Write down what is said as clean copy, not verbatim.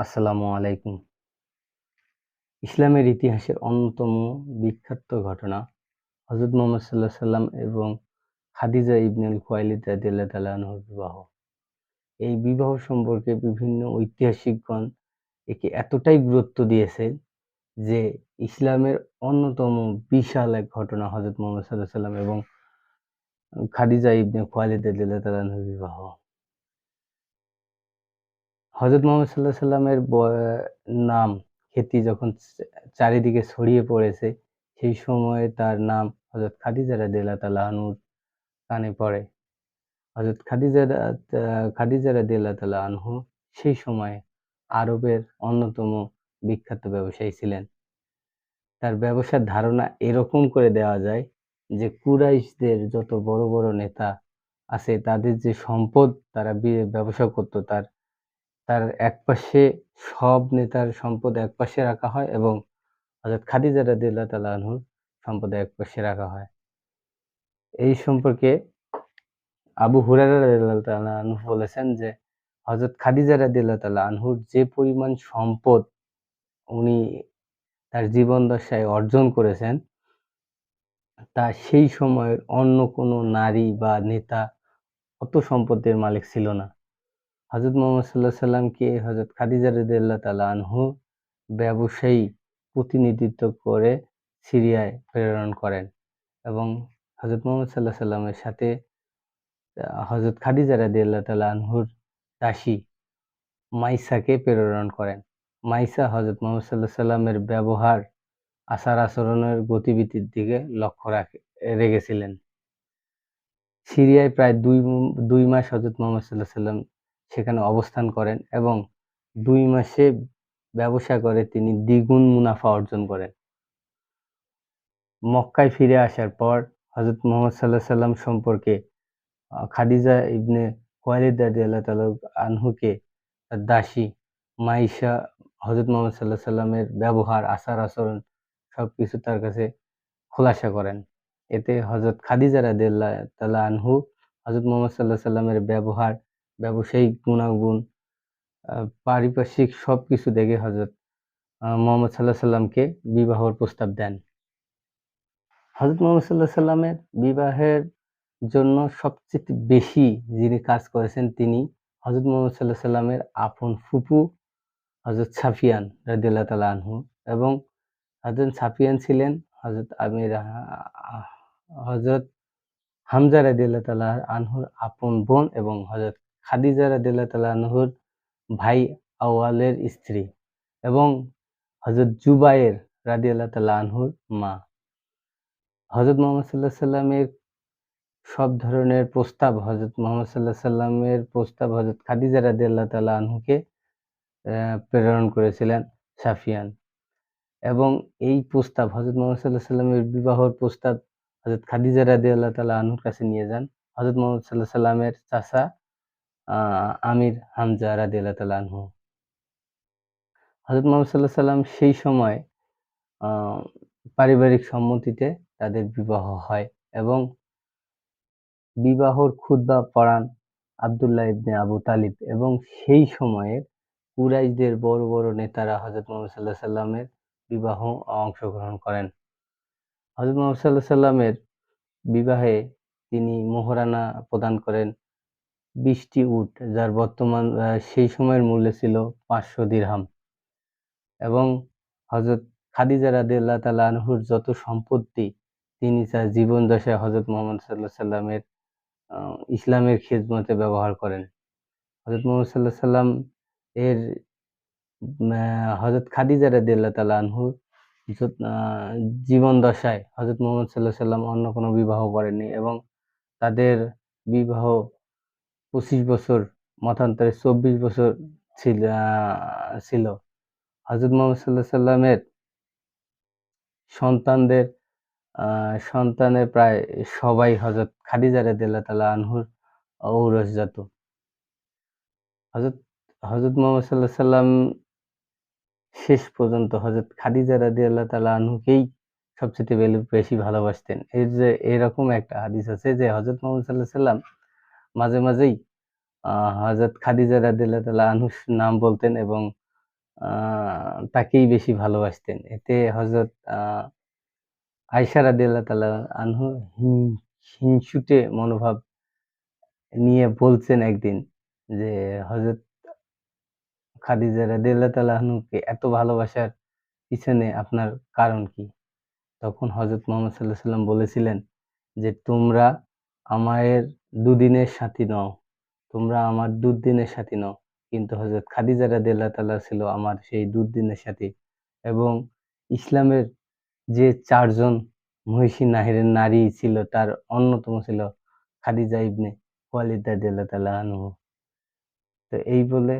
আসসালামু আলাইকুম। ইসলামের ইতিহাসের অন্যতম বিখ্যাত ঘটনা হযরত মুহাম্মদ সাল্লাল্লাহু আলাইহি সাল্লাম এবং খাদিজা ইবনুল খুয়াইলিদ রাদিয়াল্লাহু তাআলা আনহুর বিবাহ। এই বিবাহ সম্পর্কে বিভিন্ন ঐতিহাসিকগণ একে এতটাই গুরুত্ব দিয়েছে যে ইসলামের অন্যতম বিশাল এক ঘটনা হযরত মুহাম্মদ সাল্লাল্লাহু আলাইহি সাল্লাম এবং খাদিজা ইবনে খুয়াইলিদ রাদিয়াল্লাহু তাআলা আনহুর বিবাহ। হযরত মুহাম্মদ সাল্লাল্লাহু আলাইহি সাল্লামের নাম খ্যাতি যখন চারিদিকে ছড়িয়ে পড়েছে, সেই সময়ে তার নাম হযরত খাদিজা রাদিয়াল্লাহু তাআলা আনহুর কানে পড়ে। হযরত খাদিজা রাদিয়াল্লাহু তাআলা আনহু সেই সময়ে আরবের অন্যতম বিখ্যাত ব্যবসায়ী ছিলেন। তার ব্যবসার ধারণা এরকম করে দেওয়া যায় যে কুরাইশদের যত বড়, বড় নেতা আছে তাদের যে সম্পদ তারা ব্যবসা করত তার তার একপাশে সব নেতার সম্পদ একপাশে রাখা হয় এবং হযরত খাদিজা রাদিয়াল্লাহু তাআলা আনহুর সম্পদ একপাশে রাখা হয়। এই সম্পর্কে আবু হুরায়রা রাদিয়াল্লাহু তাআলা আনহু বলেছেন যে, হযরত খাদিজা রাদিয়াল্লাহু তাআলা আনহুর যে পরিমাণ সম্পদ উনি তার জীবন দশায় অর্জন করেছেন, তা সেই সময়ের অন্য কোনো নারী বা নেতা অত সম্পদের মালিক ছিল না। হযরত মুহাম্মদ সাল্লাল্লাহু আলাইহি সাল্লামকে হযরত খাদিজা রাদিয়াল্লাহু তাআলা আনহু ব্যবসায়ী প্রতিনিধিত্ব করে সিরিয়ায় প্রেরণ করেন এবং হযরত মুহাম্মদ সাল্লাল্লাহু আলাইহি সাল্লামের সাথে হযরত খাদিজা রাদিয়াল্লাহু তাআলা আনহুর দাসী মাইসাকে প্রেরণ করেন। মাইসা হযরত মুহাম্মদ সাল্লাল্লাহু আলাইহি সাল্লামের ব্যবহার, আচার-আচরণের গতিবিধির দিকে লক্ষ্য রেখেছিলেন। সিরিয়ায় প্রায় ২ মাস হযরত মুহাম্মদ সাল্লাল্লাহু আলাইহি সাল্লাম সেখানে অবস্থান করেন এবং ২ মাসে ব্যবসা করে তিনি দ্বিগুণ মুনাফা অর্জন করেন। মক্কায় ফিরে আসার পর হযরত মুহাম্মদ সাল্লাল্লাহু আলাইহি সাল্লাম সম্পর্কে খাদিজা ইবনে খুয়াইলিদ রাদিয়াল্লাহু তাআলা আনহুকে তার দাসী মাইশা হযরত মুহাম্মদ সাল্লাল্লাহু আলাইহি সাল্লামের ব্যবহার, আচার-আচরণ সবকিছু তার কাছে খোলাসা করেন। এতে হযরত খাদিজা রাদিয়াল্লাহু তাআলা আনহু হযরত মুহাম্মদ সাল্লাল্লাহু আলাইহি সাল্লামের ব্যবহার, ব্যবসায়িক গুণাগুণ, আ পারিপার্শ্বিক সবকিছু দেখে হযরত মুহাম্মদ সাল্লাল্লাহু আলাইহি সাল্লামকে বিবাহর প্রস্তাব দেন। হযরত মুহাম্মদ সাল্লাল্লাহু আলাইহি সাল্লামের বিবাহের জন্য সবচাইতে বেশি যিনি কাজ করেছেন তিনি হযরত মুহাম্মদ সাল্লাল্লাহু আলাইহি সাল্লামের আপন ফুফু হযরত সাফিয়ান রাদিয়াল্লাহু তাআলা আনহু এবং হযরত সাফিয়ান ছিলেন হযরত হযরত হামজা রাদিয়াল্লাহু তাআলা আনহুর আপন বোন এবং হযরত খাদিজা রাদিয়াল্লাহু তাআলা আনহুর ভাই আউয়ালের স্ত্রী এবং হযরত জুবায়ের রাদিয়াল্লাহু তাআলা আনহুর মা। হযরত মুহাম্মদ সাল্লাল্লাহু আলাইহি সাল্লামের সব ধরনের প্রস্তাব হযরত মুহাম্মদ সাল্লাল্লাহু আলাইহি সাল্লামের প্রস্তাব হযরত খাদিজা রাদিয়াল্লাহু তাআলা আনহুকে প্রেরণ করেছিলেন সাফিয়ান এবং এই প্রস্তাব হযরত মুহাম্মদ সাল্লাল্লাহু আলাইহি সাল্লামের বিবাহর প্রস্তাব হযরত খাদিজা রাদিয়াল্লাহু তাআলা আনহুর কাছে নিয়ে যান হযরত মুহাম্মদ সাল্লাল্লাহু আলাইহি সাল্লামের চাচা আ আমির হামজা রাদিয়াল্লাহু তাআলা আনহু। হযরত মুহাম্মদ সাল্লাল্লাহু আলাইহি সাল্লাম সেই সময় আ পারিবারিক সম্মতিতে তাদের বিবাহ হয় এবং বিবাহর খুতবা পড়ান আব্দুল্লাহ ইবনে আবু তালিব এবং সেই সময়ের কুরাইশদের বড়, বড় নেতারা হযরত মুহাম্মদ সাল্লাল্লাহু আলাইহি সাল্লামের বিবাহ অংশগ্রহণ করেন। হযরত মুহাম্মদ সাল্লাল্লাহু আলাইহি সাল্লামের বিবাহে তিনি মোহরানা প্রদান করেন ২০ টি উট যার বর্তমান সেই সময়ের মূল্য ছিল ৫০০ দিরহাম এবং হযরত খাদিজা রাদিয়াল্লাহু তাআলা আনহুর যত সম্পত্তি তিনি তার জীবন দশায় হযরত মুহাম্মদ সাল্লাল্লাহু আলাইহি সাল্লামের আ ইসলামের খিদমতে ব্যবহার করেন। হযরত মুহাম্মদ সাল্লাল্লাহু আলাইহি সাল্লাম এর হযরত খাদিজা রাদিয়াল্লাহু তাআলা আনহু আ জীবন দশায় হযরত মুহাম্মদ সাল্লাল্লাহু আলাইহি সাল্লাম অন্য কোনো বিবাহ করেননি এবং তাদের বিবাহ ২৫ বছর মতান্তরে ২৪ বছর ছিল। হযরত মুহাম্মদ সাল্লাল্লাহু আলাইহি সাল্লামের সন্তানদের আ সন্তানের প্রায় সবাই হযরত খাদিজা রাদিয়াল্লাহু তাআলা আনহুর ঔরসজাত। হযরত হযরত মুহাম্মদ সাল্লাল্লাহু আলাইহি সাল্লাম শেষ পর্যন্ত হযরত খাদিজা রাদিয়াল্লাহু তাআলা আনহুকেই সবচাইতে বেশি ভালোবাসতেন। এর যে এরকম একটা হাদিস আছে যে হযরত মুহাম্মদ সাল্লাল্লাহু আলাইহি সাল্লাম মাঝে, মাঝেই আ হযরত খাদিজা রাদিয়াল্লাহু তাআলা আনহুর নাম বলতেন এবং আ তাকেই বেশি ভালোবাসতেন। এতে হযরত আয়েশা রাদিয়াল্লাহু তাআলা আনহু হিংসুটে মনোভাব নিয়ে বলছেন একদিন যে, হযরত খাদিজা রাদিয়াল্লাহু তাআলা আনহুকে এত ভালোবাসার পিছনে আপনার কারণ কি? তখন হযরত মুহাম্মদ সাল্লাল্লাহু আলাইহি ওয়াসাল্লাম বলেছিলেন যে, "তোমরা আমায়ের দুদিনের সাথী নও। তোমরা আমার দুর্দিনের সাথী নও। কিন্তু হযরত খাদিজা রাদিয়াল্লাহু তাআলা ছিল আমার সেই দুর্দিনের সাথী এবং ইসলামের যে ৪ জন মহিষী নারী ছিল তার অন্যতম ছিল খাদিজা ইবনে খুয়াইলিদ রাদিয়াল্লাহু তাআলা আনহু।" তো এই বলে